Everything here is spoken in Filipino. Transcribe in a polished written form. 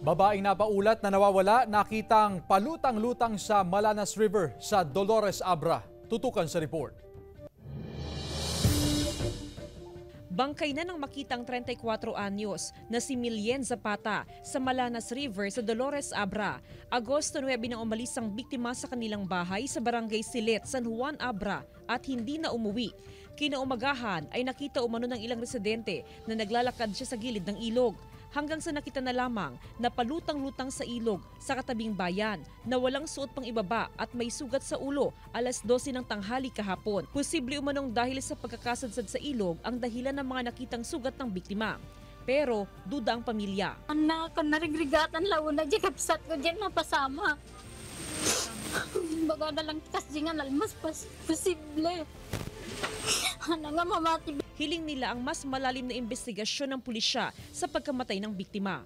Babaeng napaulat na nawawala nakitang palutang-lutang sa Malanas River sa Dolores Abra. Tutukan sa report. Bangkay na ng makitang 34 anyos na si Milien Zapata sa Malanas River sa Dolores Abra. Agosto 9 nang umalis ang biktima sa kanilang bahay sa Barangay Silit, San Juan, Abra at hindi na umuwi. Kinaumagahan ay nakita umano ng ilang residente na naglalakad siya sa gilid ng ilog. Hanggang sa nakita na lamang na palutang-lutang sa ilog sa katabing bayan na walang suot pang ibaba at may sugat sa ulo alas 12 ng tanghali kahapon. Posible umanong dahil sa pagkakasadsad sa ilog ang dahilan ng mga nakitang sugat ng biktima. Pero duda ang pamilya. Anak, narigrigatan launa dyan, kapsat ko dyan mapasama. Baga na lang kasi nga nalmas posible. Ano nga mamati. Hiling nila ang mas malalim na investigasyon ng pulisya sa pagkamatay ng biktima.